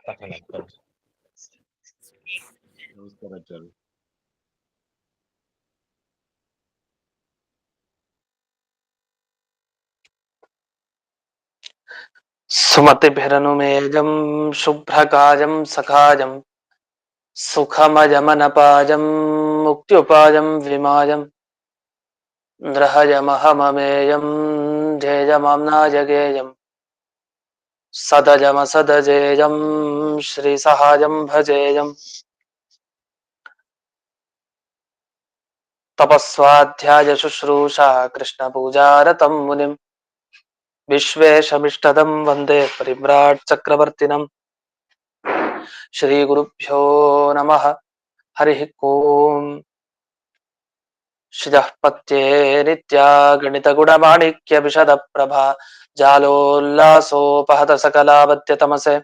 ನಮಸ್ಕಾರ ಆಚಾರ್ಯ. ಸುಮತಿಭಿರನುಮೇಜಂ ಶುಭ್ರಕಾಜಂ ಸಖಾಜಂ ಸುಖಮಜಮನಪಾಜಂ ಮುಕ್ತ್ಯುಪಾಜಂ ವಿಮಾಜಂ ನೃಹಜಮಹಮಮೇಯಂ ಧ್ಯೇಯಮಾಮ್ನಾಜಗೇಯಂ ಸದಜಮಸದಜೇಯಂ ಶ್ರೀಸಹಾಜಂ ಭಜೇಯಂ ತಪಸ್ವಾಧ್ಯಾಯ ಶುಶ್ರೂಷಾ ಕೃಷ್ಣಪೂಜಾರತಂ ಮುನಿಂ ವಿಶ್ವೇಶಮಿಷ್ಟದಂ ವಂದೇ ಪರಿವ್ರಾಟ್ ಚಕ್ರವರ್ತಿನಂ. ಶ್ರೀ ಗುರುಭ್ಯೋ ನಮಃ. ಹರಿ ಓಂ. ಶ್ರಿಯಃ ಪತ್ಯೇ ನಿತ್ಯಾ ಗಣಿತ ಗುಣಮಾಣಿಕ್ಯ ವಿಶದ ಪ್ರಭಾ ಜಾಲೋಲ್ಲಾಸೋಪಹತ ಸಕಲಾವತ್ಯ ತಮಸೆ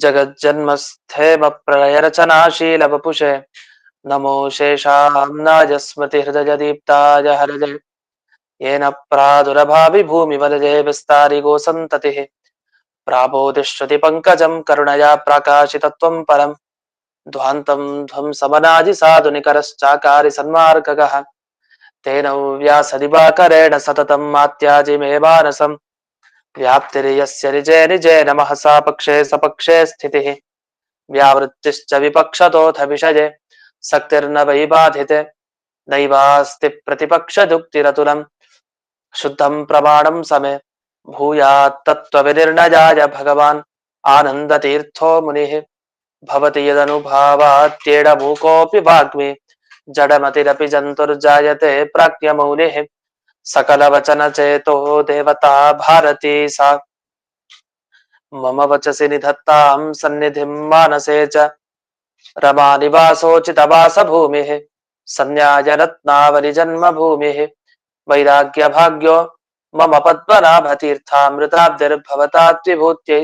ಜಗಜ್ಜನ್ಮಸ್ಥೇಮ ಪ್ರಳಯ ರಚನಾಶೀಲ ವಪುಷೆ ನಮೋ ಶೇಷಾಂನಾಯ ಸ್ಮೃತಿ ಹೃದಯ ದೀಪ್ತಾಯ ಹರಜೆ येन प्रादुरभावि भूमिवलजे विस्तारिगो सन्ततिः प्राबोधिश्रुति पङ्कजं करुणया प्राकाशितत्वं परं ध्वान्तं ध्वंसमनादि साधुनिकरश्चाकारि सन्मार्गगः तेन व्यासदिवाकरेण सततं मात्याजिमेवानसं व्याप्तिर्यस्य निजे निजे नमः सा पक्षे सपक्षे स्थितिः व्यावृत्तिश्च विपक्षतोऽथ विषये सक्तिर्न वै बाधिते नैवास्ति प्रतिपक्षदुक्तिरतुलम् शुद्धं प्रमाणं समे भूयात् तत्त्वविनिर्णयाय भगवान् आनन्दतीर्थो मुनिः भवति यदनुभावात्येडमूकोऽपि वाग्मी जडमतिरपि जन्तुर्जायते प्राज्ञमौलिः सकलवचनचेतो देवता भारती सा मम वचसि निधत्तां सन्निधिं मानसे च रमानिवासोचितवासभूमिः सन्न्यायरत्नावलिजन्मभूमिः वैराग्य भाग्यो मम पद्मनाभतीर्थामृताब्धिर्भवताद्विभूत्यै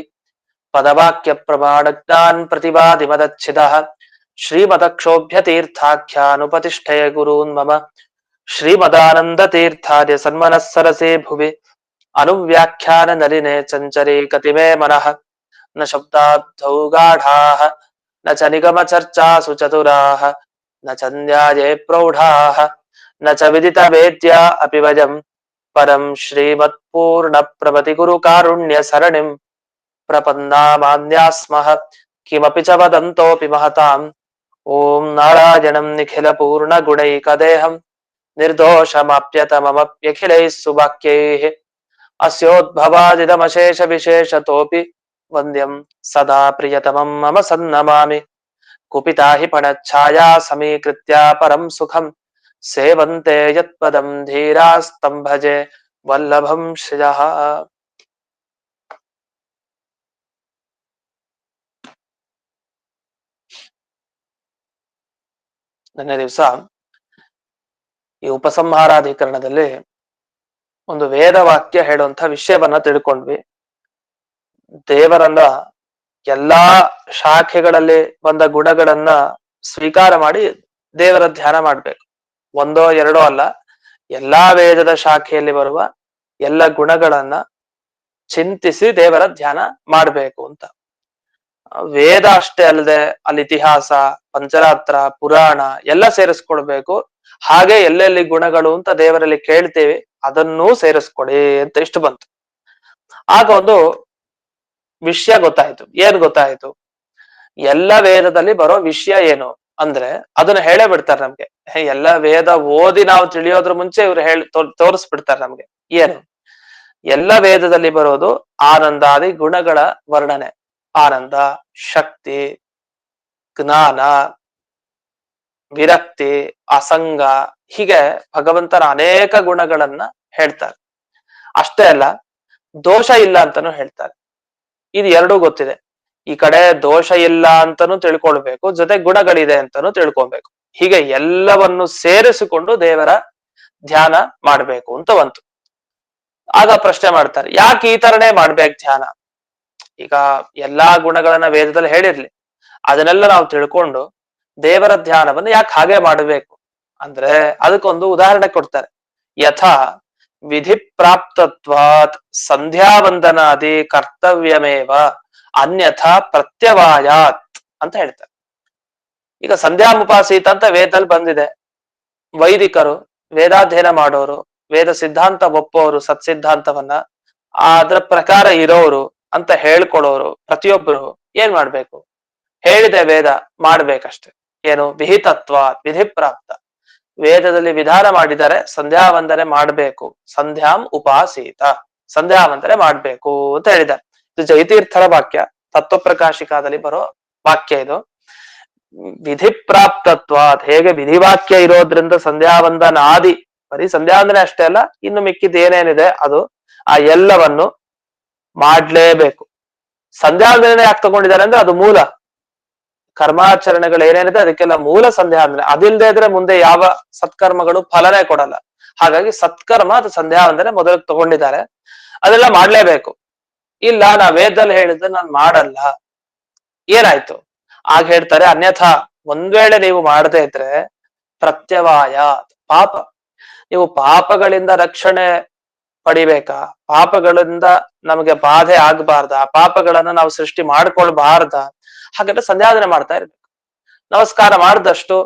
पदवाक्य प्रमाणज्ञान प्रतिवादिमदच्छिदः श्रीमदक्षोभ्यतीर्थाख्यानुपतिष्ठय गुरून् मम श्रीमदानन्दतीर्थार्य सन्मनः सरसे भुवि अनुव्याख्यान नलिने चञ्चरे कतिमे मनः न शब्दाब्धौ गाढाः न च निगमचर्चासु चतुराः न च न्याये प्रौढाः न च विदितवेद्या अपि वयं परं श्रीमत्पूर्णप्रभृति गुरुकारुण्यसरणिं प्रपन्नामान्यास्मः किमपि च वदन्तोऽपि महताम् ॐ नारायणं निखिलपूर्णगुणैकदेहं निर्दोषमाप्यतममप्यखिलैः सुवाक्यैः अस्योद्भवादिदमशेषविशेषतोऽपि वन्द्यं सदा प्रियतमं मम सन्नमामि कुपिता हि पणच्छाया समीकृत्य परं सुखं सेवन्ते यत्पदं धीरास्तं भजे वल्लभं श्रियः. ನಿನ್ನೆ ದಿವಸ ಈ ಉಪಸಂಹಾರಾಧಿಕರಣದಲ್ಲಿ ಒಂದು ವೇದವಾಕ್ಯ ಹೇಳುವಂತ ವಿಷಯವನ್ನ ತಿಳ್ಕೊಂಡ್ವಿ. ದೇವರನ್ನ ಎಲ್ಲಾ ಶಾಖೆಗಳಲ್ಲಿ ಬಂದ ಗುಣಗಳನ್ನ ಸ್ವೀಕಾರ ಮಾಡಿ ದೇವರ ಧ್ಯಾನ ಮಾಡ್ಬೇಕು. ಒಂದೋ ಎರಡೋ ಅಲ್ಲ, ಎಲ್ಲಾ ವೇದದ ಶಾಖೆಯಲ್ಲಿ ಬರುವ ಎಲ್ಲ ಗುಣಗಳನ್ನ ಚಿಂತಿಸಿ ದೇವರ ಧ್ಯಾನ ಮಾಡ್ಬೇಕು ಅಂತ. ವೇದ ಅಷ್ಟೇ ಅಲ್ಲದೆ ಅಲ್ಲಿ ಇತಿಹಾಸ, ಪಂಚರಾತ್ರ, ಪುರಾಣ ಎಲ್ಲ ಸೇರಿಸ್ಕೊಡ್ಬೇಕು. ಹಾಗೆ ಎಲ್ಲೆಲ್ಲಿ ಗುಣಗಳು ಅಂತ ದೇವರಲ್ಲಿ ಕೇಳ್ತೇವೆ ಅದನ್ನೂ ಸೇರಿಸ್ಕೊಡಿ ಅಂತ ಇಷ್ಟು ಬಂತು. ಆಗ ಒಂದು ವಿಷಯ ಗೊತ್ತಾಯ್ತು. ಏನ್ ಗೊತ್ತಾಯ್ತು? ಎಲ್ಲ ವೇದದಲ್ಲಿ ಬರೋ ವಿಷಯ ಏನು ಅಂದ್ರೆ ಅದನ್ನ ಹೇಳೇ ಬಿಡ್ತಾರೆ ನಮ್ಗೆ. ಎಲ್ಲ ವೇದ ಓದಿ ನಾವು ತಿಳಿಯೋದ್ರ ಮುಂಚೆ ಇವ್ರು ತೋರಿಸ್ಬಿಡ್ತಾರೆ ನಮ್ಗೆ. ಏನು? ಎಲ್ಲ ವೇದದಲ್ಲಿ ಬರೋದು ಆನಂದಾದಿ ಗುಣಗಳ ವರ್ಣನೆ. ಆನಂದ, ಶಕ್ತಿ, ಜ್ಞಾನ, ವಿರಕ್ತಿ, ಅಸಂಗ, ಹೀಗೆ ಭಗವಂತನ ಅನೇಕ ಗುಣಗಳನ್ನ ಹೇಳ್ತಾರೆ. ಅಷ್ಟೇ ಅಲ್ಲ, ದೋಷ ಇಲ್ಲ ಅಂತಾನು ಹೇಳ್ತಾರೆ. ಇದು ಎರಡೂ ಗೊತ್ತಿದೆ. ಈ ಕಡೆ ದೋಷ ಇಲ್ಲ ಅಂತಾನು ತಿಳ್ಕೊಳ್ಬೇಕು, ಜೊತೆ ಗುಣಗಳಿದೆ ಅಂತಾನು ತಿಳ್ಕೊಬೇಕು. ಹೀಗೆ ಎಲ್ಲವನ್ನು ಸೇರಿಸಿಕೊಂಡು ದೇವರ ಧ್ಯಾನ ಮಾಡ್ಬೇಕು ಅಂತ ಬಂತು. ಆಗ ಪ್ರಶ್ನೆ ಮಾಡ್ತಾರೆ, ಯಾಕೆ ಈ ತರನೇ ಮಾಡ್ಬೇಕು ಧ್ಯಾನ? ಈಗ ಎಲ್ಲಾ ಗುಣಗಳನ್ನ ವೇದದಲ್ಲಿ ಹೇಳಿರ್ಲಿ, ಅದನ್ನೆಲ್ಲ ನಾವು ತಿಳ್ಕೊಂಡು ದೇವರ ಧ್ಯಾನವನ್ನು ಯಾಕೆ ಹಾಗೆ ಮಾಡಬೇಕು ಅಂದ್ರೆ ಅದಕ್ಕೊಂದು ಉದಾಹರಣೆ ಕೊಡ್ತಾರೆ. ಯಥಾ ವಿಧಿ ಪ್ರಾಪ್ತತ್ವಾತ್ ಸಂಧ್ಯಾವಂದನಾದಿ ಕರ್ತವ್ಯಮೇವ ಅನ್ಯಥಾ ಪ್ರತ್ಯವಾಯಾತ್ ಅಂತ ಹೇಳ್ತಾರೆ. ಈಗ ಸಂಧ್ಯಾ ಮುಪಾಸೀತ ಅಂತ ವೇದದಲ್ಲಿ ಬಂದಿದೆ. ವೈದಿಕರು, ವೇದಾಧ್ಯಯನ ಮಾಡೋರು, ವೇದ ಸಿದ್ಧಾಂತ ಒಪ್ಪೋರು, ಸತ್ಸಿದ್ಧಾಂತವನ್ನ ಅದ್ರ ಪ್ರಕಾರ ಇರೋರು ಅಂತ ಹೇಳ್ಕೊಡೋರು ಪ್ರತಿಯೊಬ್ಬರು ಏನ್ ಮಾಡ್ಬೇಕು? ಹೇಳಿದೆ ವೇದ ಮಾಡ್ಬೇಕಷ್ಟೆ. ಏನು? ವಿಹಿತತ್ವ, ವಿಧಿ ಪ್ರಾಪ್ತ. ವೇದದಲ್ಲಿ ವಿಧಾನ ಮಾಡಿದರೆ ಸಂಧ್ಯಾ ವಂದನೆ ಮಾಡ್ಬೇಕು. ಸಂಧ್ಯಾಂ ಉಪಾಸೀತ, ಸಂಧ್ಯಾ ವಂದನೆ ಮಾಡ್ಬೇಕು ಅಂತ ಹೇಳಿದ್ದಾರೆ. ಇದು ಜಯತೀರ್ಥರ ವಾಕ್ಯ, ತತ್ವಪ್ರಕಾಶಿಕಾದಲ್ಲಿ ಬರೋ ವಾಕ್ಯ ಇದು. ವಿಧಿ ಪ್ರಾಪ್ತತ್ವ, ಹೇಗೆ ವಿಧಿವಾಕ್ಯ ಇರೋದ್ರಿಂದ ಸಂಧ್ಯಾ ವಂದನ ಆದಿ, ಬರೀ ಸಂಧ್ಯಾ ವಂದನೆ ಅಷ್ಟೇ ಅಲ್ಲ, ಇನ್ನು ಮಿಕ್ಕಿದ ಏನೇನಿದೆ ಅದು ಆ ಎಲ್ಲವನ್ನು ಮಾಡ್ಲೇಬೇಕು. ಸಂಧ್ಯಾ ವಂದನೆ ಯಾಕೆ ತಗೊಂಡಿದ್ದಾರೆ ಅಂದ್ರೆ ಅದು ಮೂಲ ಕರ್ಮಾಚರಣೆಗಳು ಏನೇನಿದೆ ಅದಕ್ಕೆಲ್ಲ ಮೂಲ ಸಂಧ್ಯಾ ವಂದನೆ. ಅದಿಲ್ಲದೆ ಇದ್ರೆ ಮುಂದೆ ಯಾವ ಸತ್ಕರ್ಮಗಳು ಫಲನೇ ಕೊಡಲ್ಲ. ಹಾಗಾಗಿ ಸತ್ಕರ್ಮ ಅದು ಸಂಧ್ಯಾ ವಂದನೆ ಮೊದಲು ತಗೊಂಡಿದ್ದಾರೆ, ಅದೆಲ್ಲ ಮಾಡ್ಲೇಬೇಕು. ಇಲ್ಲ ನಾ ವೇದದಲ್ಲಿ ಹೇಳಿದ್ರೆ ನಾನು ಮಾಡಲ್ಲ, ಏನಾಯ್ತು? ಆಗ ಹೇಳ್ತಾರೆ ಅನ್ಯಥಾ, ಒಂದ್ ವೇಳೆ ನೀವು ಮಾಡದೇ ಇದ್ರೆ ಪ್ರತ್ಯವಾಯ, ಪಾಪ. ನೀವು ಪಾಪಗಳಿಂದ ರಕ್ಷಣೆ ಪಡಿಬೇಕಾ? ಪಾಪಗಳಿಂದ ನಮಗೆ ಬಾಧೆ ಆಗ್ಬಾರ್ದ? ಪಾಪಗಳನ್ನ ನಾವು ಸೃಷ್ಟಿ ಮಾಡ್ಕೊಳ್ಬಾರ್ದ? ಹಾಗಾದ್ರೆ ಸಂಧ್ಯಾವಂದನೆ ಮಾಡ್ತಾ ಇರ್ಬೇಕು. ನಮಸ್ಕಾರ ಮಾಡಿದಷ್ಟು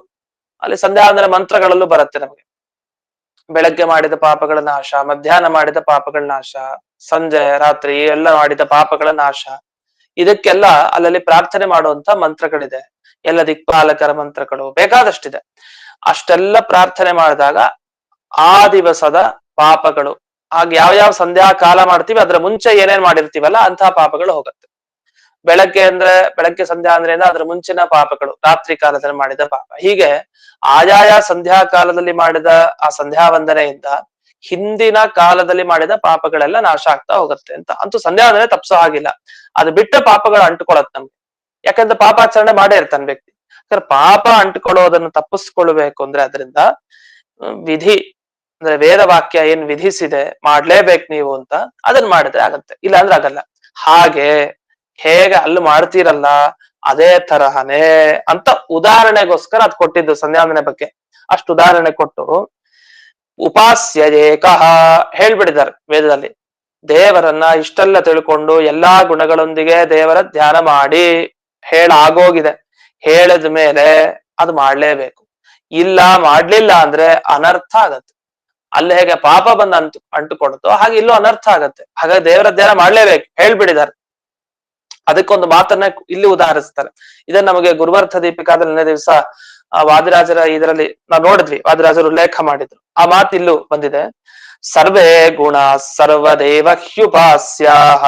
ಅಲ್ಲಿ ಸಂಧ್ಯಾವಂದನೆ ಮಂತ್ರಗಳಲ್ಲೂ ಬರುತ್ತೆ ನಮಗೆ. ಬೆಳಗ್ಗೆ ಮಾಡಿದ ಪಾಪಗಳ ನಾಶ, ಮಧ್ಯಾಹ್ನ ಮಾಡಿದ ಪಾಪಗಳ ನಾಶ, ಸಂಜೆ ರಾತ್ರಿ ಎಲ್ಲ ಮಾಡಿದ ಪಾಪಗಳ ನಾಶ. ಇದಕ್ಕೆಲ್ಲ ಅಲ್ಲಲ್ಲಿ ಪ್ರಾರ್ಥನೆ ಮಾಡುವಂತ ಮಂತ್ರಗಳಿದೆ. ಎಲ್ಲ ದಿಕ್ಪಾಲಕರ ಮಂತ್ರಗಳು ಬೇಕಾದಷ್ಟಿದೆ. ಅಷ್ಟೆಲ್ಲ ಪ್ರಾರ್ಥನೆ ಮಾಡಿದಾಗ ಆ ದಿವಸದ ಪಾಪಗಳು, ಹಾಗೆ ಯಾವ ಸಂಧ್ಯಾ ಕಾಲ ಮಾಡ್ತೀವಿ ಅದ್ರ ಮುಂಚೆ ಏನೇನ್ ಮಾಡಿರ್ತೀವಲ್ಲ ಅಂತಹ ಪಾಪಗಳು ಹೋಗುತ್ತೆ. ಬೆಳಗ್ಗೆ ಸಂಧ್ಯಾ ಅಂದ್ರೆ ಅದ್ರ ಮುಂಚಿನ ಪಾಪಗಳು, ರಾತ್ರಿ ಕಾಲದಲ್ಲಿ ಮಾಡಿದ ಪಾಪ, ಹೀಗೆ ಆಯಾಯ ಸಂಧ್ಯಾ ಕಾಲದಲ್ಲಿ ಮಾಡಿದ ಆ ಸಂಧ್ಯಾ ವಂದನೆಯಿಂದ ಹಿಂದಿನ ಕಾಲದಲ್ಲಿ ಮಾಡಿದ ಪಾಪಗಳೆಲ್ಲ ನಾಶ ಆಗ್ತಾ ಹೋಗುತ್ತೆ ಅಂತ. ಅಂತೂ ಸಂಧ್ಯಾ ವಂದನೆ ತಪ್ಸೋ ಹಾಗಿಲ್ಲ. ಅದು ಬಿಟ್ಟ ಪಾಪಗಳು ಅಂಟ್ಕೊಳತ್ ನಮ್ಗೆ. ಯಾಕಂದ್ರೆ ಪಾಪಾಚರಣೆ ಮಾಡೇ ಇರ್ತಾನೆ ವ್ಯಕ್ತಿ. ಯಾಕಂದ್ರೆ ಪಾಪ ಅಂಟ್ಕೊಳ್ಳೋದನ್ನು ತಪ್ಪಿಸ್ಕೊಳ್ಬೇಕು ಅಂದ್ರೆ ಅದರಿಂದ ವಿಧಿ ಅಂದ್ರೆ ವೇದ ವಾಕ್ಯ ಏನ್ ವಿಧಿಸಿದೆ ಮಾಡ್ಲೇಬೇಕು ನೀವು ಅಂತ, ಅದನ್ನ ಮಾಡಿದ್ರೆ ಆಗತ್ತೆ, ಇಲ್ಲ ಅಂದ್ರೆ ಆಗಲ್ಲ. ಹಾಗೆ ಹೇಗೆ ಅಲ್ಲಿ ಮಾಡ್ತೀರಲ್ಲ ಅದೇ ತರಹನೇ ಅಂತ ಉದಾಹರಣೆಗೋಸ್ಕರ ಅದ್ ಕೊಟ್ಟಿದ್ದು ಸಂಧ್ಯಾವಂದನೆ ಬಗ್ಗೆ. ಅಷ್ಟು ಉದಾಹರಣೆ ಕೊಟ್ಟು ಉಪಾಸ್ಯ ಏಕಃ ಹೇಳ್ಬಿಡಿದಾರೆ ವೇದದಲ್ಲಿ. ದೇವರನ್ನ ಇಷ್ಟೆಲ್ಲ ತಿಳ್ಕೊಂಡು ಎಲ್ಲಾ ಗುಣಗಳೊಂದಿಗೆ ದೇವರ ಧ್ಯಾನ ಮಾಡಿ ಹೇಳಾಗೋಗಿದೆ. ಹೇಳಿದ ಮೇಲೆ ಅದು ಮಾಡ್ಲೇಬೇಕು. ಇಲ್ಲ ಮಾಡ್ಲಿಲ್ಲ ಅಂದ್ರೆ ಅನರ್ಥ ಆಗತ್ತೆ. ಅಲ್ಲಿ ಹೇಗೆ ಪಾಪ ಬಂದು ಅಂಟುಕೊಡುತ್ತೋ ಹಾಗೆ ಇಲ್ಲೂ ಅನರ್ಥ ಆಗತ್ತೆ. ಹಾಗಾಗಿ ದೇವರ ಧ್ಯಾನ ಮಾಡ್ಲೇಬೇಕು ಹೇಳ್ಬಿಡಿದಾರೆ. ಅದಕ್ಕೊಂದು ಮಾತನ್ನ ಇಲ್ಲಿ ಉದಾಹರಿಸ್ತಾರೆ. ಇದನ್ನ ನಮಗೆ ಗುರುವರ್ಥ ದೀಪಿಕಾದಲ್ಲಿ ನಿನ್ನೆ ದಿವಸ ವಾದಿರಾಜರ ಇದರಲ್ಲಿ ನಾವು ನೋಡಿದ್ವಿ, ವಾದಿರಾಜರು ಉಲ್ಲೇಖ ಮಾಡಿದ್ರು. ಆ ಮಾತು ಇಲ್ಲೂ ಬಂದಿದೆ. ಸರ್ವೇ ಗುಣ ಸರ್ವದೇವ ಹ್ಯುಪಾಸ್ಯಾಹ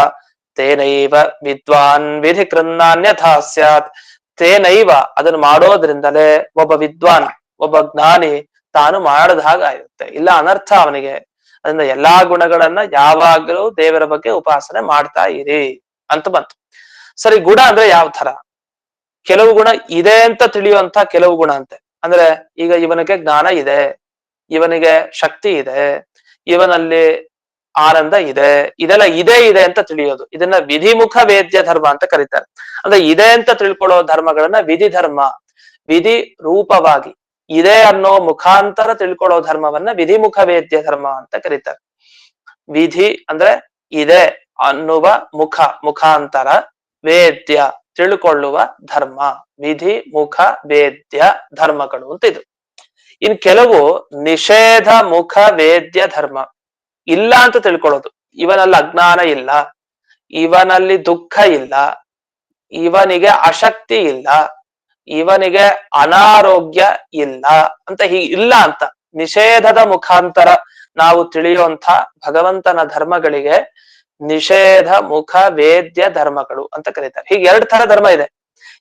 ತೇನೈವ ವಿದ್ವಾನ್ ವಿಧಿ ಕೃನ್ನಾನ್ಯಥಾ ಸ್ಯಾತ್. ತೇನೈವ, ಅದನ್ನು ಮಾಡೋದ್ರಿಂದಲೇ ಒಬ್ಬ ವಿದ್ವಾನ್, ಒಬ್ಬ ಜ್ಞಾನಿ ತಾನು ಮಾಡದ ಹಾಗಾಗುತ್ತೆ, ಇಲ್ಲ ಅನರ್ಥ ಅವನಿಗೆ. ಅದರಿಂದ ಎಲ್ಲಾ ಗುಣಗಳನ್ನ ಯಾವಾಗಲೂ ದೇವರ ಬಗ್ಗೆ ಉಪಾಸನೆ ಮಾಡ್ತಾ ಇರಿ ಅಂತ ಬಂತು. ಸರಿ, ಗುಣ ಅಂದ್ರೆ ಯಾವ ತರ? ಕೆಲವು ಗುಣ ಇದೆ ಅಂತ ತಿಳಿಯುವಂತ ಕೆಲವು ಗುಣ ಅಂತೆ. ಅಂದ್ರೆ ಈಗ ಇವನಿಗೆ ಜ್ಞಾನ ಇದೆ, ಇವನಿಗೆ ಶಕ್ತಿ ಇದೆ, ಇವನಲ್ಲಿ ಆನಂದ ಇದೆ, ಇದೆಲ್ಲ ಇದೆ ಅಂತ ತಿಳಿಯೋದು. ಇದನ್ನ ವಿಧಿಮುಖ ವೇದ್ಯ ಧರ್ಮ ಅಂತ ಕರೀತಾರೆ. ಅಂದ್ರೆ ಇದೆ ಅಂತ ತಿಳ್ಕೊಳ್ಳೋ ಧರ್ಮಗಳನ್ನ ವಿಧಿ ಧರ್ಮ, ವಿಧಿ ರೂಪವಾಗಿ ಇದೆ ಅನ್ನೋ ಮುಖಾಂತರ ತಿಳ್ಕೊಳ್ಳೋ ಧರ್ಮವನ್ನ ವಿಧಿಮುಖ ವೇದ್ಯ ಧರ್ಮ ಅಂತ ಕರೀತಾರೆ. ವಿಧಿ ಅಂದ್ರೆ ಇದೆ ಅನ್ನುವ ಮುಖಾಂತರ, ವೇದ್ಯ ತಿಳ್ಕೊಳ್ಳುವ ಧರ್ಮ, ವಿಧಿ ಮುಖ ವೇದ್ಯ ಧರ್ಮಗಳು ಅಂತ ಇದು. ಇನ್ ಕೆಲವು ನಿಷೇಧ ಮುಖ ವೇದ್ಯ ಧರ್ಮ, ಇಲ್ಲ ಅಂತ ತಿಳ್ಕೊಳ್ಳೋದು. ಇವನಲ್ಲಿ ಅಜ್ಞಾನ ಇಲ್ಲ, ಇವನಲ್ಲಿ ದುಃಖ ಇಲ್ಲ, ಇವನಿಗೆ ಅಶಕ್ತಿ ಇಲ್ಲ, ಇವನಿಗೆ ಅನಾರೋಗ್ಯ ಇಲ್ಲ ಅಂತ, ಇಲ್ಲ ಅಂತ ನಿಷೇಧದ ಮುಖಾಂತರ ನಾವು ತಿಳಿಯುವಂತ ಭಗವಂತನ ಧರ್ಮಗಳಿಗೆ ನಿಷೇಧ ಮುಖ ವೇದ್ಯ ಧರ್ಮಗಳು ಅಂತ ಕರೀತಾರೆ. ಹೀಗೆ 2 ತರ ಧರ್ಮ ಇದೆ.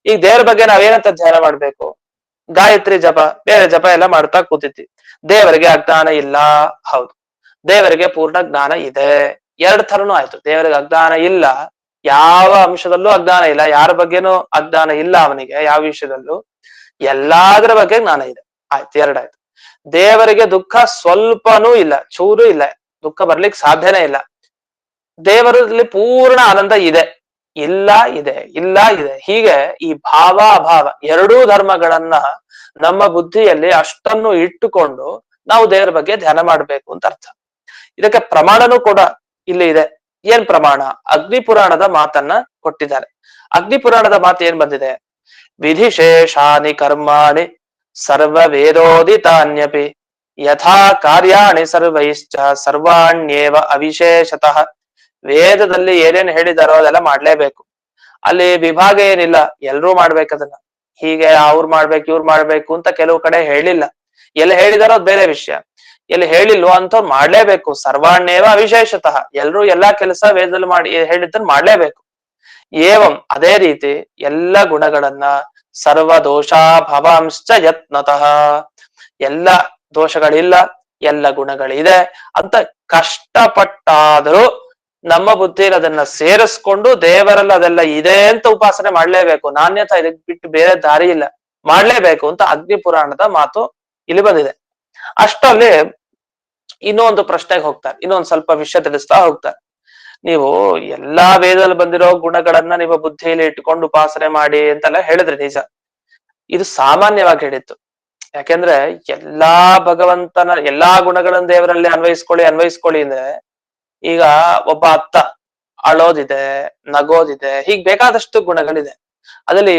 ಈಗ ದೇವರ ಬಗ್ಗೆ ನಾವೇನಂತ ಧ್ಯಾನ ಮಾಡ್ಬೇಕು? ಗಾಯತ್ರಿ ಜಪ, ಬೇರೆ ಜಪ ಎಲ್ಲ ಮಾಡ್ತಾ ಕೂತಿದ್ವಿ. ದೇವರಿಗೆ ಅಜ್ಞಾನ ಇಲ್ಲ, ಹೌದು. ದೇವರಿಗೆ ಪೂರ್ಣ ಜ್ಞಾನ ಇದೆ, 2 ಥರನೂ ಆಯ್ತು. ದೇವರಿಗೆ ಅಜ್ಞಾನ ಇಲ್ಲ, ಯಾವ ಅಂಶದಲ್ಲೂ ಅಜ್ಞಾನ ಇಲ್ಲ, ಯಾರ ಬಗ್ಗೆನೂ ಅಜ್ಞಾನ ಇಲ್ಲ ಅವನಿಗೆ, ಯಾವ ವಿಷಯದಲ್ಲೂ, ಎಲ್ಲಾದ್ರ ಬಗ್ಗೆ ಜ್ಞಾನ ಇದೆ, ಆಯ್ತು, 2 ಆಯ್ತು. ದೇವರಿಗೆ ದುಃಖ ಸ್ವಲ್ಪನೂ ಇಲ್ಲ, ಚೂರು ಇಲ್ಲ, ದುಃಖ ಬರ್ಲಿಕ್ಕೆ ಸಾಧ್ಯನೇ ಇಲ್ಲ. ದೇವರಲ್ಲಿ ಪೂರ್ಣ ಆನಂದ ಇದೆ, ಇಲ್ಲ ಇದೆ, ಇಲ್ಲ ಇದೆ. ಹೀಗೆ ಈ ಭಾವ ಅಭಾವ 2 ಧರ್ಮಗಳನ್ನ ನಮ್ಮ ಬುದ್ಧಿಯಲ್ಲಿ ಅಷ್ಟನ್ನು ಇಟ್ಟುಕೊಂಡು ನಾವು ದೇವರ ಬಗ್ಗೆ ಧ್ಯಾನ ಮಾಡ್ಬೇಕು ಅಂತ ಅರ್ಥ. ಇದಕ್ಕೆ ಪ್ರಮಾಣನೂ ಕೂಡ ಇಲ್ಲಿ ಇದೆ. ಏನ್ ಪ್ರಮಾಣ? ಅಗ್ನಿ ಪುರಾಣದ ಮಾತನ್ನ ಕೊಟ್ಟಿದ್ದಾರೆ. ಅಗ್ನಿ ಪುರಾಣದ ಮಾತು ಏನ್ ಬಂದಿದೆ? ವಿಧಿಶೇಷಾನಿ ಕರ್ಮಾಣಿ ಸರ್ವ ವೇದೋದಿತಾನ್ಯಪಿ ಯಥಾ ಕಾರ್ಯಾಣಿ ಸರ್ವೈಶ್ಚ ಸರ್ವಾಣ್ಯೇವ ಅವಿಶೇಷತಃ. ವೇದದಲ್ಲಿ ಏನೇನ್ ಹೇಳಿದಾರೋ ಅದೆಲ್ಲ ಮಾಡ್ಲೇಬೇಕು. ಅಲ್ಲಿ ವಿಭಾಗ ಏನಿಲ್ಲ, ಎಲ್ರೂ ಮಾಡ್ಬೇಕದನ್ನ. ಹೀಗೆ ಅವ್ರು ಮಾಡ್ಬೇಕು ಇವ್ರು ಮಾಡ್ಬೇಕು ಅಂತ ಕೆಲವು ಕಡೆ ಹೇಳಿಲ್ಲ. ಎಲ್ಲಿ ಹೇಳಿದಾರೋ ಅದ್ ಬೇರೆ ವಿಷಯ. ಎಲ್ಲಿ ಹೇಳಿಲ್ವೋ ಅಂತ ಮಾಡ್ಲೇಬೇಕು. ಸರ್ವಾಣ್ಯೇವ ಅವಿಶೇಷತಃ, ಎಲ್ರೂ ಎಲ್ಲಾ ಕೆಲಸ ವೇದದಲ್ಲಿ ಮಾಡಿ ಹೇಳಿದ್ದನ್ನು ಮಾಡ್ಲೇಬೇಕು. ಏವಂ ಅದೇ ರೀತಿ ಎಲ್ಲ ಗುಣಗಳನ್ನ ಸರ್ವ ದೋಷಾಭವಾಂಶ್ಚ ಯತ್ನತಃ, ಎಲ್ಲ ದೋಷಗಳಿಲ್ಲ, ಎಲ್ಲ ಗುಣಗಳಿದೆ ಅಂತ ಕಷ್ಟಪಟ್ಟಾದರೂ ನಮ್ಮ ಬುದ್ಧಿಯಲ್ಲಿ ಅದನ್ನ ಸೇರಿಸ್ಕೊಂಡು ದೇವರಲ್ಲಿ ಅದೆಲ್ಲ ಇದೆ ಅಂತ ಉಪಾಸನೆ ಮಾಡ್ಲೇಬೇಕು. ನಾಣ್ಯತಾ ಇದಕ್ ಬಿಟ್ಟು ಬೇರೆ ದಾರಿ ಇಲ್ಲ, ಮಾಡ್ಲೇಬೇಕು ಅಂತ ಅಗ್ನಿ ಪುರಾಣದ ಮಾತು ಇಲ್ಲಿ ಬಂದಿದೆ. ಅಷ್ಟರಲ್ಲಿ ಇನ್ನೂ ಒಂದು ಪ್ರಶ್ನೆಗೆ ಹೋಗ್ತಾರೆ, ಇನ್ನೊಂದು ಸ್ವಲ್ಪ ವಿಷಯ ತಿಳಿಸ್ತಾ ಹೋಗ್ತಾರೆ. ನೀವು ಎಲ್ಲಾ ವೇದದಲ್ಲಿ ಬಂದಿರೋ ಗುಣಗಳನ್ನ ನಿಮ್ಮ ಬುದ್ಧಿಯಲ್ಲಿ ಇಟ್ಕೊಂಡು ಉಪಾಸನೆ ಮಾಡಿ ಅಂತೆಲ್ಲ ಹೇಳಿದ್ರಿ, ನಿಜ. ಇದು ಸಾಮಾನ್ಯವಾಗಿ ಹೇಳಿತ್ತು. ಯಾಕೆಂದ್ರೆ ಎಲ್ಲಾ ಭಗವಂತನ ಎಲ್ಲಾ ಗುಣಗಳನ್ನ ದೇವರಲ್ಲಿ ಅನ್ವಯಿಸ್ಕೊಳ್ಳಿ ಅಂದ್ರೆ, ಈಗ ಒಬ್ಬ ಅತ್ತ ಅಳೋದಿದೆ, ನಗೋದಿದೆ, ಹೀಗ್ ಬೇಕಾದಷ್ಟು ಗುಣಗಳಿದೆ. ಅದ್ರಲ್ಲಿ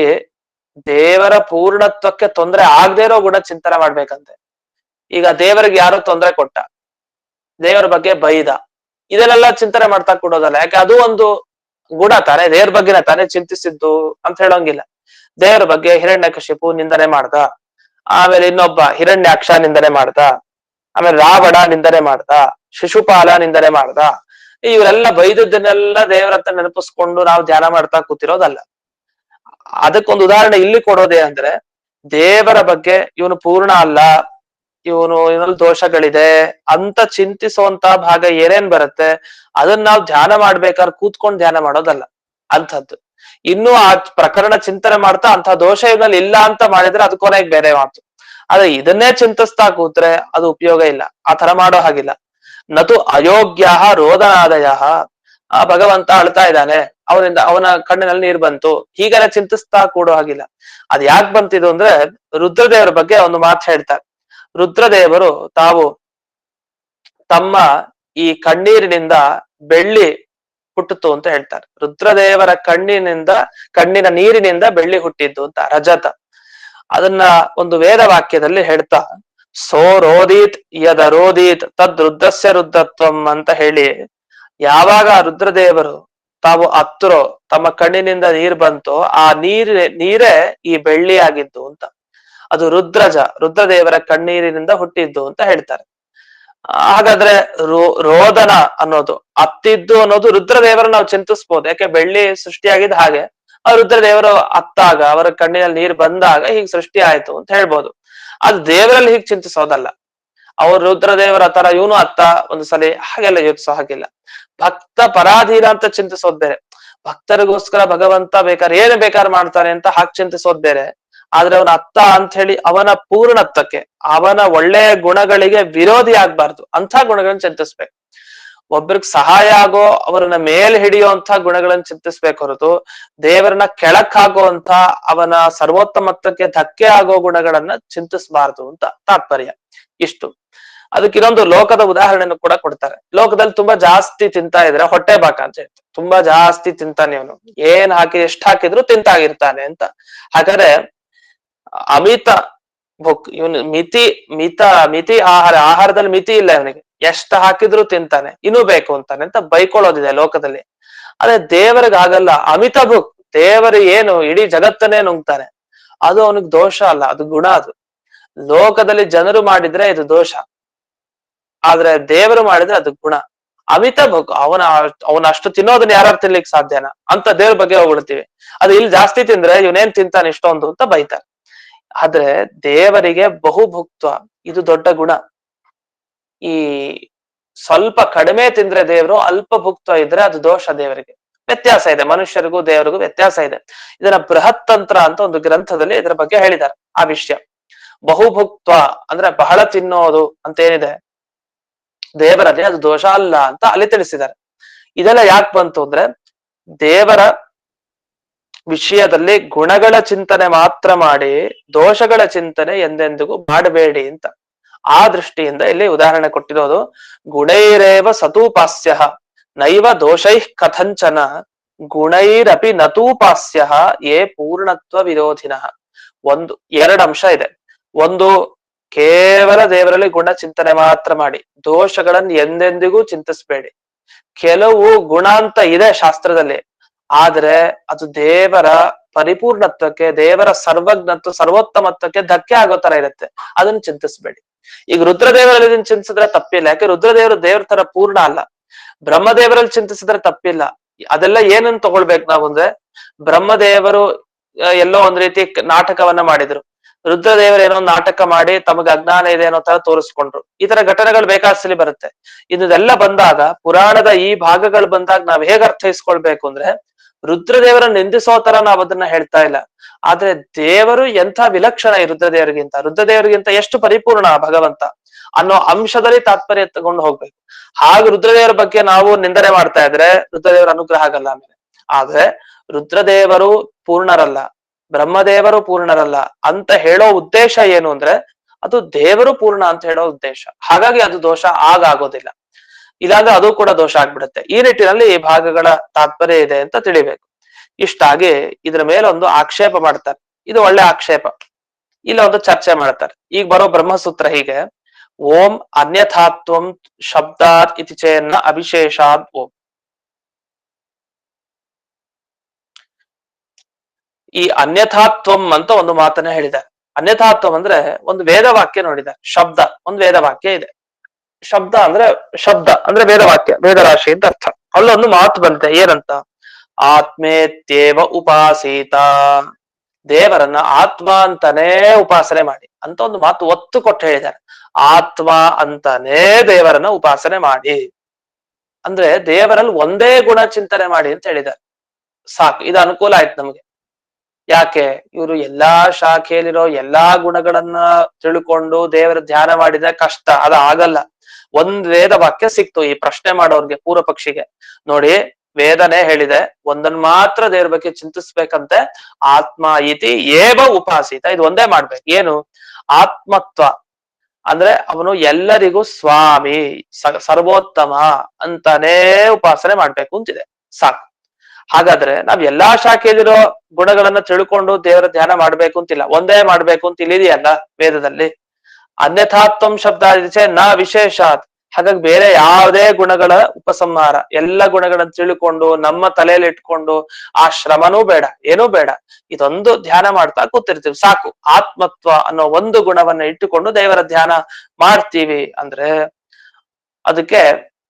ದೇವರ ಪೂರ್ಣತ್ವಕ್ಕೆ ತೊಂದರೆ ಆಗದೆ ಇರೋ ಗುಣ ಚಿಂತನೆ ಮಾಡ್ಬೇಕಂತೆ. ಈಗ ದೇವರಿಗೆ ಯಾರೋ ತೊಂದರೆ ಕೊಟ್ಟ, ದೇವರ ಬಗ್ಗೆ ಬೈದ, ಇದನ್ನೆಲ್ಲ ಚಿಂತನೆ ಮಾಡ್ತಾ ಕೊಡೋದಲ್ಲ. ಯಾಕೆ ಅದು ಒಂದು ಗುಣ ತಾನೆ, ದೇವ್ರ ಬಗ್ಗೆನ ತಾನೇ ಚಿಂತಿಸಿದ್ದು ಅಂತ ಹೇಳೋಂಗಿಲ್ಲ. ದೇವರ ಬಗ್ಗೆ ಹಿರಣ್ಯಕಶಿಪು ನಿಂದನೆ ಮಾಡ್ದ, ಆಮೇಲೆ ಇನ್ನೊಬ್ಬ ಹಿರಣ್ಯಾಕ್ಷ ನಿಂದನೆ ಮಾಡ್ದ, ಆಮೇಲೆ ರಾವಣ ನಿಂದನೆ ಮಾಡ್ದ, ಶಿಶುಪಾಲ ನಿಂದನೆ ಮಾಡ್ದ. ಇವರೆಲ್ಲ ಬೈದದ್ದನ್ನೆಲ್ಲ ದೇವರ ಹತ್ರ ನೆನಪಿಸ್ಕೊಂಡು ನಾವು ಧ್ಯಾನ ಮಾಡ್ತಾ ಕೂತಿರೋದಲ್ಲ. ಅದಕ್ಕೊಂದು ಉದಾಹರಣೆ ಇಲ್ಲಿ ಕೊಡೋದೇ ಅಂದ್ರೆ, ದೇವರ ಬಗ್ಗೆ ಇವನು ಪೂರ್ಣ ಅಲ್ಲ, ಇವನಲ್ಲಿ ದೋಷಗಳಿದೆ ಅಂತ ಚಿಂತಿಸುವಂತ ಭಾಗ ಏನೇನ್ ಬರುತ್ತೆ ಅದನ್ನ ನಾವು ಧ್ಯಾನ ಮಾಡ್ಬೇಕಾದ್ರೆ ಕೂತ್ಕೊಂಡು ಧ್ಯಾನ ಮಾಡೋದಲ್ಲ ಅಂಥದ್ದು. ಇನ್ನು ಆ ಪ್ರಕರಣ ಚಿಂತನೆ ಮಾಡ್ತಾ ಅಂತ ದೋಷ ಇವನಲ್ಲಿ ಇಲ್ಲ ಅಂತ ಮಾಡಿದ್ರೆ ಅದು ಕೊನೆಗೆ ಬೇರೆ ಮಾತು. ಆದ್ರೆ ಇದನ್ನೇ ಚಿಂತಿಸ್ತಾ ಕೂತ್ರೆ ಅದು ಉಪಯೋಗ ಇಲ್ಲ, ಆ ತರ ಮಾಡೋ ಹಾಗಿಲ್ಲ. ನತು ಅಯೋಗ್ಯ ರೋದನಾದಯ, ಆ ಭಗವಂತ ಅಳ್ತಾ ಇದ್ದಾನೆ, ಅವನ ಕಣ್ಣಿನಲ್ಲಿ ನೀರು ಬಂತು, ಹೀಗೆಲ್ಲ ಚಿಂತಿಸ್ತಾ ಕೂಡೋ ಹಾಗಿಲ್ಲ. ಅದ್ ಯಾಕೆ ಬಂತಿದ್ದು ಅಂದ್ರೆ, ರುದ್ರದೇವರ ಬಗ್ಗೆ ಒಂದು ಮಾತು ಹೇಳ್ತಾರೆ. ರುದ್ರದೇವರು ತಾವು ತಮ್ಮ ಈ ಕಣ್ಣೀರಿನಿಂದ ಬೆಳ್ಳಿ ಹುಟ್ಟಿತು ಅಂತ ಹೇಳ್ತಾರೆ. ರುದ್ರದೇವರ ಕಣ್ಣಿನ ನೀರಿನಿಂದ ಬೆಳ್ಳಿ ಹುಟ್ಟಿದ್ದು ಅಂತ, ರಜತ. ಅದನ್ನ ಒಂದು ವೇದ ವಾಕ್ಯದಲ್ಲಿ ಹೇಳ್ತಾ, ಸೋರೋದೀತ್ ಯದರೋದೀತ್ ತದ್ ರುದ್ರಸ್ಯ ರುದ್ರತ್ವಂ ಅಂತ ಹೇಳಿ, ಯಾವಾಗ ರುದ್ರದೇವರು ತಾವು ಹತ್ತರೋ ತಮ್ಮ ಕಣ್ಣಿನಿಂದ ನೀರ್ ಬಂತೋ ಆ ನೀರೇ ಈ ಬೆಳ್ಳಿ ಆಗಿದ್ದು ಅಂತ. ಅದು ರುದ್ರದೇವರ ಕಣ್ಣೀರಿನಿಂದ ಹುಟ್ಟಿದ್ದು ಅಂತ ಹೇಳ್ತಾರೆ. ಹಾಗಾದ್ರೆ ರೋದನ ಅನ್ನೋದು ಅತ್ತಿದ್ದು ಅನ್ನೋದು ರುದ್ರದೇವರ ನಾವು ಚಿಂತಿಸ್ಬೋದು. ಯಾಕೆ ಬೆಳ್ಳಿ ಸೃಷ್ಟಿಯಾಗಿದ್ದ ಹಾಗೆ ಆ ರುದ್ರದೇವರು ಅತ್ತಾಗ ಅವರ ಕಣ್ಣಿನಲ್ಲಿ ನೀರು ಬಂದಾಗ ಹೀಗ್ ಸೃಷ್ಟಿ ಆಯ್ತು ಅಂತ ಹೇಳ್ಬೋದು. ಅದು ದೇವರಲ್ಲಿ ಹೀಗ್ ಚಿಂತಿಸೋದಲ್ಲ. ಅವ್ರು ರುದ್ರದೇವರ ತರ ಇವನು ಅತ್ತ ಒಂದು ಸಲ ಹಾಗೆಲ್ಲ ಯೋಚಿಸೋ ಹಾಗಿಲ್ಲ. ಭಕ್ತ ಪರಾಧೀನ ಅಂತ ಚಿಂತಿಸೋದ್ ಬೇರೆ, ಭಕ್ತರಿಗೋಸ್ಕರ ಭಗವಂತ ಏನ್ ಬೇಕಾದ್ರೆ ಮಾಡ್ತಾನೆ ಅಂತ ಹಾಗೆ ಚಿಂತಿಸೋದ್ ಬೇರೆ. ಆದ್ರೆ ಅವನ ಅತ್ತ ಅಂತ ಹೇಳಿ ಅವನ ಪೂರ್ಣತ್ವಕ್ಕೆ, ಅವನ ಒಳ್ಳೆಯ ಗುಣಗಳಿಗೆ ವಿರೋಧಿ ಆಗ್ಬಾರ್ದು ಅಂತ ಗುಣಗಳನ್ನ ಚಿಂತಿಸ್ಬೇಕು. ಒಬ್ರಿಗೆ ಸಹಾಯ ಆಗೋ, ಅವರನ್ನ ಮೇಲೆ ಹಿಡಿಯುವಂತ ಗುಣಗಳನ್ನ ಚಿಂತಿಸ್ಬೇಕು ಹೊರತು ದೇವರನ್ನ ಕೆಳಕ್ ಹಾಕುವಂತ, ಅವನ ಸರ್ವೋತ್ತಮತ್ವಕ್ಕೆ ಧಕ್ಕೆ ಆಗೋ ಗುಣಗಳನ್ನ ಚಿಂತಿಸಬಾರ್ದು ಅಂತ ತಾತ್ಪರ್ಯ. ಇಷ್ಟು. ಅದಕ್ಕೆ ಇನ್ನೊಂದು ಲೋಕದ ಉದಾಹರಣೆಯನ್ನು ಕೂಡ ಕೊಡ್ತಾರೆ. ಲೋಕದಲ್ಲಿ ತುಂಬಾ ಜಾಸ್ತಿ ತಿಂತಾ ಇದ್ರೆ ಹೊಟ್ಟೆ ಬಾಕ ಅಂತ ಹೇಳ್ತಾರೆ. ತುಂಬಾ ಜಾಸ್ತಿ ತಿಂತಾನೆ ಅವನು, ಏನ್ ಹಾಕಿ ಎಷ್ಟ್ ಹಾಕಿದ್ರು ತಿಂತಾಗಿರ್ತಾನೆ ಅಂತ. ಹಾಗಾದ್ರೆ ಅಮಿತ ಇವನು ಮಿತಿ ಆಹಾರದಲ್ಲಿ ಮಿತಿ ಇಲ್ಲ ಇವನಿಗೆ, ಎಷ್ಟು ಹಾಕಿದ್ರು ತಿಂತಾನೆ, ಇನ್ನೂ ಬೇಕು ಅಂತಾನೆ ಅಂತ ಬೈಕೊಳ್ಳೋದಿದೆ ಲೋಕದಲ್ಲಿ. ಅದೇ ದೇವರಿಗೆ ಆಗಲ್ಲ, ಅಮಿತ ಭುಕ್. ದೇವರು ಏನು ಇಡೀ ಜಗತ್ತನ್ನೇ ನುಂಗ್ತಾನೆ, ಅದು ಅವನಿಗೆ ದೋಷ ಅಲ್ಲ, ಅದು ಗುಣ. ಅದು ಲೋಕದಲ್ಲಿ ಜನರು ಮಾಡಿದ್ರೆ ಇದು ದೋಷ, ಆದ್ರೆ ದೇವರು ಮಾಡಿದ್ರೆ ಅದು ಗುಣ. ಅಮಿತ ಭುಕ್, ಅವನ ಅಷ್ಟು ತಿನ್ನೋದನ್ನ ಯಾರು ತಿನ್ಲಿಕ್ಕೆ ಸಾಧ್ಯನಾ ಅಂತ ದೇವ್ರ ಬಗ್ಗೆ ಹೋಗ್ಬಿಡ್ತೀವಿ. ಅದು ಇಲ್ಲಿ ಜಾಸ್ತಿ ತಿಂದ್ರೆ ಇವನೇನ್ ತಿಂತಾನೆ ಇಷ್ಟೊಂದು ಅಂತ ಬೈತಾರೆ. ಆದ್ರೆ ದೇವರಿಗೆ ಬಹುಭುಕ್ತ್ವ ಇದು ದೊಡ್ಡ ಗುಣ. ಈ ಸ್ವಲ್ಪ ಕಡಿಮೆ ತಿಂದ್ರೆ ದೇವರು, ಅಲ್ಪ ಭುಕ್ತ್ವ ಇದ್ರೆ ಅದು ದೋಷ. ದೇವರಿಗೆ ವ್ಯತ್ಯಾಸ ಇದೆ, ಮನುಷ್ಯರಿಗೂ ದೇವರಿಗೂ ವ್ಯತ್ಯಾಸ ಇದೆ. ಇದನ್ನ ಬೃಹತ್ ತಂತ್ರ ಅಂತ ಒಂದು ಗ್ರಂಥದಲ್ಲಿ ಇದರ ಬಗ್ಗೆ ಹೇಳಿದ್ದಾರೆ ಆ ವಿಷಯ. ಬಹುಭುಕ್ತ್ವ ಅಂದ್ರೆ ಬಹಳ ತಿನ್ನೋದು ಅಂತ ಏನಿದೆ ದೇವರಲ್ಲಿ, ಅದು ದೋಷ ಅಲ್ಲ ಅಂತ ಅಲ್ಲಿ ತಿಳಿಸಿದ್ದಾರೆ. ಇದೆಲ್ಲ ಯಾಕೆ ಬಂತು ಅಂದ್ರೆ, ದೇವರ ವಿಷಯದಲ್ಲಿ ಗುಣಗಳ ಚಿಂತನೆ ಮಾತ್ರ ಮಾಡಿ ದೋಷಗಳ ಚಿಂತನೆ ಎಂದೆಂದಿಗೂ ಮಾಡಬೇಡಿ ಅಂತ. ಆ ದೃಷ್ಟಿಯಿಂದ ಇಲ್ಲಿ ಉದಾಹರಣೆ ಕೊಟ್ಟಿರೋದು. ಗುಣೈರೇವ ಸತೂಪಾಸ್ಯ ನೈವ ದೋಷೈ ಕಥಂಚನ ಗುಣೈರಪಿ ನತೂಪಾಸ್ಯ ಯೇ ಪೂರ್ಣತ್ವ ವಿರೋಧಿನಃ. ಒಂದು ಎರಡು ಅಂಶ ಇದೆ. ಒಂದು, ಕೇವಲ ದೇವರಲ್ಲಿ ಗುಣ ಚಿಂತನೆ ಮಾತ್ರ ಮಾಡಿ, ದೋಷಗಳನ್ನು ಎಂದೆಂದಿಗೂ ಚಿಂತಿಸಬೇಡಿ. ಕೆಲವು ಗುಣ ಅಂತ ಇದೆ ಶಾಸ್ತ್ರದಲ್ಲಿ, ಆದ್ರೆ ಅದು ದೇವರ ಪರಿಪೂರ್ಣತ್ವಕ್ಕೆ, ದೇವರ ಸರ್ವಜ್ಞತ್ವ ಸರ್ವೋತ್ತಮತ್ವಕ್ಕೆ ಧಕ್ಕೆ ಆಗೋ ತರ ಇರುತ್ತೆ, ಅದನ್ನ ಚಿಂತಿಸ್ಬೇಡಿ. ಈಗ ರುದ್ರದೇವರಲ್ಲಿ ಇದನ್ನ ಚಿಂತಿಸಿದ್ರೆ ತಪ್ಪಿಲ್ಲ, ಯಾಕೆ ರುದ್ರದೇವರು ದೇವ್ರ ತರ ಪೂರ್ಣ ಅಲ್ಲ. ಬ್ರಹ್ಮದೇವರಲ್ಲಿ ಚಿಂತಿಸಿದ್ರೆ ತಪ್ಪಿಲ್ಲ. ಅದೆಲ್ಲ ಏನನ್ನ ತಗೊಳ್ಬೇಕು ನಾವು ಅಂದ್ರೆ, ಬ್ರಹ್ಮದೇವರು ಎಲ್ಲೋ ಒಂದ್ ರೀತಿ ನಾಟಕವನ್ನ ಮಾಡಿದ್ರು, ರುದ್ರದೇವರು ಏನೋ ಒಂದು ನಾಟಕ ಮಾಡಿ ತಮಗೆ ಅಜ್ಞಾನ ಇದೆ ಅನ್ನೋ ತರ ತೋರಿಸ್ಕೊಂಡ್ರು. ಈ ತರ ಘಟನೆಗಳು ಬೇಕಾದಲ್ಲಿ ಬರುತ್ತೆ. ಇದೆಲ್ಲ ಬಂದಾಗ, ಪುರಾಣದ ಈ ಭಾಗಗಳು ಬಂದಾಗ ನಾವ್ ಹೇಗ್ ಅರ್ಥೈಸ್ಕೊಳ್ಬೇಕು ಅಂದ್ರೆ, ರುದ್ರದೇವರ ನಿಂದಿಸೋ ತರ ನಾವ್ ಅದನ್ನ ಹೇಳ್ತಾ ಇಲ್ಲ. ಆದ್ರೆ ದೇವರು ಎಂಥ ವಿಲಕ್ಷಣ ಈ ರುದ್ರದೇವರಿಗಿಂತ ಎಷ್ಟು ಪರಿಪೂರ್ಣ ಭಗವಂತ ಅನ್ನೋ ಅಂಶದಲ್ಲಿ ತಾತ್ಪರ್ಯ ತಗೊಂಡು ಹೋಗ್ಬೇಕು. ಹಾಗೆ ರುದ್ರದೇವರ ಬಗ್ಗೆ ನಾವು ನಿಂದನೆ ಮಾಡ್ತಾ ಇದ್ರೆ ರುದ್ರದೇವರ ಅನುಗ್ರಹ ಆಗಲ್ಲ ಆಮೇಲೆ. ಆದ್ರೆ ರುದ್ರದೇವರು ಪೂರ್ಣರಲ್ಲ, ಬ್ರಹ್ಮದೇವರು ಪೂರ್ಣರಲ್ಲ ಅಂತ ಹೇಳೋ ಉದ್ದೇಶ ಏನು ಅಂದ್ರೆ, ಅದು ದೇವರು ಪೂರ್ಣ ಅಂತ ಹೇಳೋ ಉದ್ದೇಶ. ಹಾಗಾಗಿ ಅದು ದೋಷ ಆಗೋದಿಲ್ಲ. ಇಲ್ಲಾಂದ್ರೆ ಅದು ಕೂಡ ದೋಷ ಆಗ್ಬಿಡುತ್ತೆ. ಈ ನಿಟ್ಟಿನಲ್ಲಿ ಈ ಭಾಗಗಳ ತಾತ್ಪರ್ಯ ಇದೆ ಅಂತ ತಿಳಿಬೇಕು. ಇಷ್ಟಾಗಿ ಇದ್ರ ಮೇಲೆ ಒಂದು ಆಕ್ಷೇಪ ಮಾಡ್ತಾರೆ. ಇದು ಒಳ್ಳೆ ಆಕ್ಷೇಪ. ಇಲ್ಲ ಒಂದು ಚರ್ಚೆ ಮಾಡ್ತಾರೆ. ಈಗ ಬರೋ ಬ್ರಹ್ಮಸೂತ್ರ ಹೀಗೆ: ಓಂ ಅನ್ಯಥಾತ್ವಂ ಶಬ್ದಾತ್ ಇತಿ ಚೇನ್ನ ಅವಿಶೇಷಾತ್ ಓಂ. ಈ ಅನ್ಯಥಾತ್ವಂ ಅಂತ ಒಂದು ಮಾತನ್ನ ಹೇಳಿದ್ದಾರೆ. ಅನ್ಯಥಾತ್ವಂ ಅಂದ್ರೆ ಒಂದು ವೇದವಾಕ್ಯ ನೋಡಿದ್ದಾರೆ. ಶಬ್ದ ಒಂದು ವೇದವಾಕ್ಯ ಇದೆ. ಶಬ್ದ ಅಂದ್ರೆ ವೇದವಾಕ್ಯ, ವೇದರಾಶಿ ಅಂತ ಅರ್ಥ. ಅಲ್ಲೊಂದು ಮಾತು ಬಂತೆ, ಏನಂತ? ಆತ್ಮೇತ್ಯೇವ ಉಪಾಸೀತ, ದೇವರನ್ನ ಆತ್ಮ ಅಂತಾನೇ ಉಪಾಸನೆ ಮಾಡಿ ಅಂತ ಒಂದು ಮಾತು ಒತ್ತು ಕೊಟ್ಟು ಹೇಳಿದ್ದಾರೆ. ಆತ್ಮ ಅಂತಾನೇ ದೇವರನ್ನ ಉಪಾಸನೆ ಮಾಡಿ ಅಂದ್ರೆ ದೇವರಲ್ಲಿ ಒಂದೇ ಗುಣ ಚಿಂತನೆ ಮಾಡಿ ಅಂತ ಹೇಳಿದ್ದಾರೆ. ಸಾಕು, ಇದು ಅನುಕೂಲ ಆಯ್ತು ನಮ್ಗೆ. ಯಾಕೆ? ಇವರು ಎಲ್ಲಾ ಶಾಖೆಯಲ್ಲಿರೋ ಎಲ್ಲಾ ಗುಣಗಳನ್ನ ತಿಳ್ಕೊಂಡು ದೇವರ ಧ್ಯಾನ ಮಾಡಿದ್ರೆ ಕಷ್ಟ, ಅದ ಆಗಲ್ಲ. ಒಂದ್ ವೇದ ವಾಕ್ಯ ಸಿಕ್ತು ಈ ಪ್ರಶ್ನೆ ಮಾಡೋರ್ಗೆ, ಪೂರ್ವ ಪಕ್ಷಿಗೆ. ನೋಡಿ, ವೇದನೆ ಹೇಳಿದೆ ಒಂದನ್ ಮಾತ್ರ ದೇವ್ರ ಬಗ್ಗೆ ಚಿಂತಿಸ್ಬೇಕಂತೆ. ಆತ್ಮ ಇತಿ ಏವ ಉಪಾಸಿತ, ಇದು ಒಂದೇ ಮಾಡ್ಬೇಕು. ಏನು? ಆತ್ಮತ್ವ ಅಂದ್ರೆ ಅವನು ಎಲ್ಲರಿಗೂ ಸ್ವಾಮಿ, ಸರ್ವೋತ್ತಮ ಅಂತಾನೇ ಉಪಾಸನೆ ಮಾಡ್ಬೇಕು ಅಂತಿದೆ. ಸಾಕು. ಹಾಗಾದ್ರೆ ನಾವ್ ಎಲ್ಲಾ ಶಾಖೆಯಲ್ಲಿರೋ ಗುಣಗಳನ್ನ ತಿಳ್ಕೊಂಡು ದೇವರ ಧ್ಯಾನ ಮಾಡ್ಬೇಕು ಅಂತಿಲ್ಲ, ಒಂದೇ ಮಾಡ್ಬೇಕು ಅಂತ ಇಲ್ಲಿದೆಯಲ್ಲ ವೇದದಲ್ಲಿ. ಅನ್ಯಥಾತ್ವಂ ಶಬ್ದ ನ ವಿಶೇಷಾತ್, ಹಾಗಾಗಿ ಬೇರೆ ಯಾವುದೇ ಗುಣಗಳ ಉಪಸಂಹಾರ, ಎಲ್ಲ ಗುಣಗಳನ್ನ ತಿಳ್ಕೊಂಡು ನಮ್ಮ ತಲೆಯಲ್ಲಿ ಇಟ್ಕೊಂಡು ಆ ಶ್ರಮನೂ ಬೇಡ, ಏನೂ ಬೇಡ. ಇದೊಂದು ಧ್ಯಾನ ಮಾಡ್ತಾ ಕೂತಿರ್ತೀವಿ ಸಾಕು. ಆತ್ಮತ್ವ ಅನ್ನೋ ಒಂದು ಗುಣವನ್ನ ಇಟ್ಟುಕೊಂಡು ದೇವರ ಧ್ಯಾನ ಮಾಡ್ತೀವಿ ಅಂದ್ರೆ ಅದಕ್ಕೆ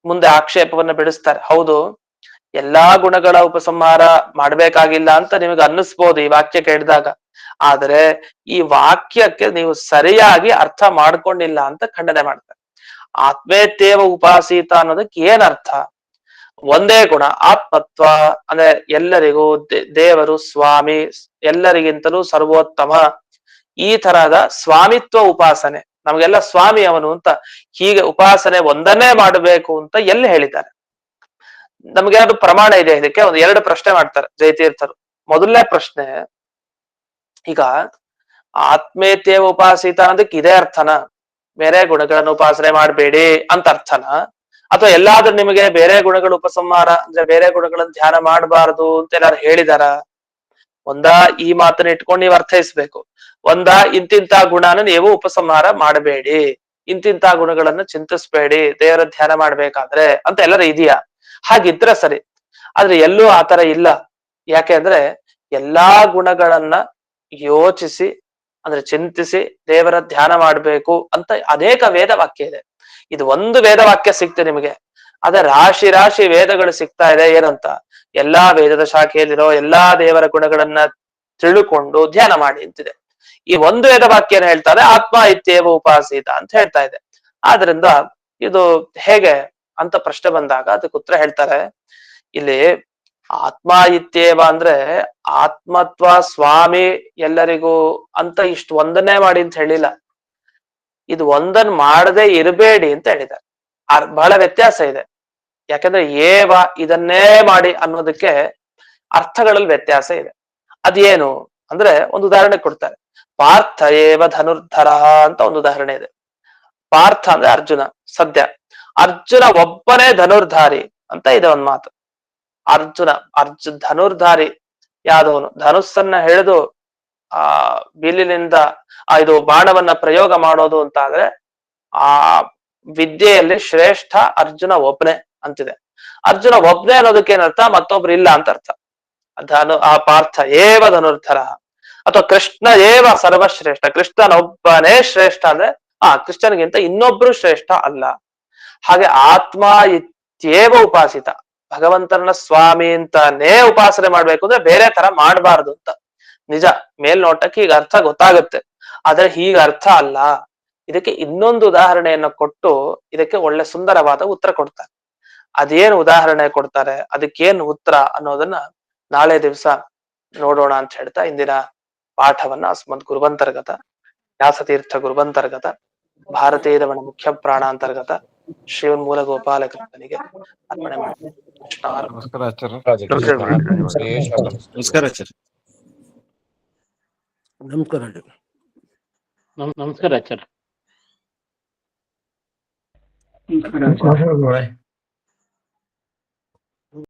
ಮುಂದೆ ಆಕ್ಷೇಪವನ್ನ ಬಿಡಿಸ್ತಾರೆ. ಹೌದು, ಎಲ್ಲಾ ಗುಣಗಳ ಉಪಸಂಹಾರ ಮಾಡ್ಬೇಕಾಗಿಲ್ಲ ಅಂತ ನಿಮಗೆ ಅನ್ನಿಸ್ಬೋದು ಈ ವಾಕ್ಯ ಕೇಳಿದಾಗ. ಆದ್ರೆ ಈ ವಾಕ್ಯಕ್ಕೆ ನೀವು ಸರಿಯಾಗಿ ಅರ್ಥ ಮಾಡ್ಕೊಂಡಿಲ್ಲ ಅಂತ ಖಂಡನೆ ಮಾಡ್ತಾರೆ. ಆತ್ಮೇತ್ಯೇವ ಉಪಾಸೀತ ಅನ್ನೋದಕ್ಕೆ ಏನ್ ಅರ್ಥ? ಒಂದೇ ಗುಣ ಆತ್ಮತ್ವ ಅಂದ್ರೆ ಎಲ್ಲರಿಗೂ ದೇವರು ಸ್ವಾಮಿ, ಎಲ್ಲರಿಗಿಂತಲೂ ಸರ್ವೋತ್ತಮ, ಈ ತರಹದ ಸ್ವಾಮಿತ್ವ ಉಪಾಸನೆ, ನಮಗೆಲ್ಲ ಸ್ವಾಮಿ ಅವನು ಅಂತ ಹೀಗೆ ಉಪಾಸನೆ ಒಂದನ್ನೇ ಮಾಡಬೇಕು ಅಂತ ಎಲ್ಲಿ ಹೇಳಿದ್ದಾರೆ? ನಮ್ಗೆ ಏನಾದ್ರು ಪ್ರಮಾಣ ಇದೆ ಇದಕ್ಕೆ? ಒಂದು ಎರಡು ಪ್ರಶ್ನೆ ಮಾಡ್ತಾರೆ ಜಯತೀರ್ಥರು. ಮೊದಲನೇ ಪ್ರಶ್ನೆ, ಈಗ ಆತ್ಮೇತ್ಯೇವ ಉಪಾಸಿತ ಅನ್ನೋದಕ್ಕೆ ಇದೇ ಅರ್ಥನ? ಬೇರೆ ಗುಣಗಳನ್ನು ಉಪಾಸನೆ ಮಾಡಬೇಡಿ ಅಂತ ಅರ್ಥನ? ಅಥವಾ ಎಲ್ಲಾದ್ರೂ ನಿಮಗೆ ಬೇರೆ ಗುಣಗಳ ಉಪಸಂಹಾರ ಅಂದ್ರೆ ಬೇರೆ ಗುಣಗಳನ್ನ ಧ್ಯಾನ ಮಾಡಬಾರದು ಅಂತ ಎಲ್ಲಾರು ಹೇಳಿದಾರ? ಒಂದ ಈ ಮಾತನ್ನ ಇಟ್ಕೊಂಡು ನೀವು ಅರ್ಥೈಸ್ಬೇಕು. ಒಂದ ಇಂತಿಂತ ಗುಣನ ನೀವು ಉಪಸಂಹಾರ ಮಾಡಬೇಡಿ, ಇಂತಿಂತ ಗುಣಗಳನ್ನ ಚಿಂತಿಸ್ಬೇಡಿ ದೇವರ ಧ್ಯಾನ ಮಾಡ್ಬೇಕಾದ್ರೆ ಅಂತ ಎಲ್ಲರೂ ಇದೆಯಾ? ಹಾಗಿದ್ರೆ ಸರಿ. ಆದ್ರೆ ಎಲ್ಲೂ ಆತರ ಇಲ್ಲ. ಯಾಕೆ ಅಂದ್ರೆ ಎಲ್ಲಾ ಗುಣಗಳನ್ನ ಯೋಚಿಸಿ ಅಂದ್ರೆ ಚಿಂತಿಸಿ ದೇವರ ಧ್ಯಾನ ಮಾಡ್ಬೇಕು ಅಂತ ಅನೇಕ ವೇದ ವಾಕ್ಯ ಇದೆ. ಇದು ಒಂದು ವೇದ ವಾಕ್ಯ ಸಿಕ್ತೆ ನಿಮಗೆ, ಅದ ರಾಶಿ ರಾಶಿ ವೇದಗಳು ಸಿಗ್ತಾ ಇದೆ. ಏನಂತ? ಎಲ್ಲಾ ವೇದದ ಶಾಖೆಯಲ್ಲಿರೋ ಎಲ್ಲಾ ದೇವರ ಗುಣಗಳನ್ನ ತಿಳುಕೊಂಡು ಧ್ಯಾನ ಮಾಡಿ ಅಂತಿದೆ. ಈ ಒಂದು ವೇದ ವಾಕ್ಯ ಏನ್ ಹೇಳ್ತಾರೆ? ಆತ್ಮ ಇತ್ಯೇವ ಉಪಾಸೀತ ಅಂತ ಹೇಳ್ತಾ ಇದೆ. ಆದ್ರಿಂದ ಇದು ಹೇಗೆ ಅಂತ ಪ್ರಶ್ನೆ ಬಂದಾಗ ಅದಕ್ಕೆ ಉತ್ತರ ಹೇಳ್ತಾರೆ. ಇಲ್ಲಿ ಆತ್ಮ ಇತ್ಯೇವ ಅಂದ್ರೆ ಆತ್ಮತ್ವ ಸ್ವಾಮಿ ಎಲ್ಲರಿಗೂ ಅಂತ ಇಷ್ಟು ಒಂದನ್ನೇ ಮಾಡಿ ಅಂತ ಹೇಳಿಲ್ಲ. ಇದು ಒಂದನ್ ಮಾಡದೆ ಇರಬೇಡಿ ಅಂತ ಹೇಳಿದ್ದಾರೆ. ಬಹಳ ವ್ಯತ್ಯಾಸ ಇದೆ. ಯಾಕಂದ್ರೆ ಏವ ಇದನ್ನೇ ಮಾಡಿ ಅನ್ನೋದಕ್ಕೆ ಅರ್ಥಗಳಲ್ಲಿ ವ್ಯತ್ಯಾಸ ಇದೆ. ಅದೇನು ಅಂದ್ರೆ ಒಂದು ಉದಾಹರಣೆ ಕೊಡ್ತಾರೆ. ಪಾರ್ಥ ಏವ ಧನುರ್ಧರ ಅಂತ ಒಂದು ಉದಾಹರಣೆ ಇದೆ. ಪಾರ್ಥ ಅಂದ್ರೆ ಅರ್ಜುನ. ಸದ್ಯ ಅರ್ಜುನ ಒಬ್ಬನೇ ಧನುರ್ಧಾರಿ, ಅಂತ ಇದೆ ಒಂದ್ ಮಾತು. ಧನುರ್ಧಾರಿ ಯಾದವನು ಧನುಸ್ಸನ್ನ ಹಿಡಿದು ಆ ಬಿಲ್ಲಿನಿಂದ ಇದು ಬಾಣವನ್ನ ಪ್ರಯೋಗ ಮಾಡೋದು ಅಂತ ಆದ್ರೆ ಆ ವಿದ್ಯೆಯಲ್ಲಿ ಶ್ರೇಷ್ಠ ಅರ್ಜುನ ಒಬ್ನೇ ಅಂತಿದೆ. ಅರ್ಜುನ ಒಬ್ನೇ ಅನ್ನೋದಕ್ಕೆ ಏನರ್ಥ, ಮತ್ತೊಬ್ರು ಇಲ್ಲ ಅಂತ ಅರ್ಥ. ಆ ಪಾರ್ಥ ಏವ ಧನುರ್ಧರ ಅಥವಾ ಕೃಷ್ಣ ಏವ ಸರ್ವಶ್ರೇಷ್ಠ, ಕೃಷ್ಣನೊಬ್ಬನೇ ಶ್ರೇಷ್ಠ ಅಂದ್ರೆ ಕೃಷ್ಣನಿಗಿಂತ ಇನ್ನೊಬ್ರು ಶ್ರೇಷ್ಠ ಅಲ್ಲ. ಹಾಗೆ ಆತ್ಮ ಇತ್ಯೇವ ಉಪಾಸಿತ, ಭಗವಂತನ ಸ್ವಾಮಿ ಅಂತಾನೇ ಉಪಾಸನೆ ಮಾಡ್ಬೇಕು ಅಂದ್ರೆ ಬೇರೆ ತರ ಮಾಡಬಾರ್ದು ಅಂತ. ನಿಜ, ಮೇಲ್ನೋಟಕ್ಕೆ ಈಗ ಅರ್ಥ ಗೊತ್ತಾಗುತ್ತೆ, ಆದ್ರೆ ಹೀಗ ಅರ್ಥ ಅಲ್ಲ. ಇದಕ್ಕೆ ಇನ್ನೊಂದು ಉದಾಹರಣೆಯನ್ನು ಕೊಟ್ಟು ಇದಕ್ಕೆ ಒಳ್ಳೆ ಸುಂದರವಾದ ಉತ್ತರ ಕೊಡ್ತಾರೆ. ಅದೇನು ಉದಾಹರಣೆ ಕೊಡ್ತಾರೆ, ಅದಕ್ಕೇನು ಉತ್ತರ ಅನ್ನೋದನ್ನ ನಾಳೆ ದಿವಸ ನೋಡೋಣ ಅಂತ ಹೇಳ್ತಾ ಇಂದಿನ ಪಾಠವನ್ನ ಅಸ್ಮದ್ ಗುರುವಂತರ್ಗತ ವ್ಯಾಸತೀರ್ಥ ಗುರುವಂತರ್ಗತ ಭಾರತೀಯರಮಣ ಮುಖ್ಯ ಪ್ರಾಣಾಂತರ್ಗತ ಶ್ರೀಮೂಲ ಗೋಪಾಲ ಕೃಷ್ಣನಿಗೆ ಅರ್ಪಣೆ ಮಾಡ್ತೀನಿ. ನಮಸ್ಕಾರ ಆಚಾರ್ಯ. ನಮಸ್ಕಾರ ಆಚಾರ್ಯ. ನಮಸ್ಕಾರ ಆಚಾರ್ಯ.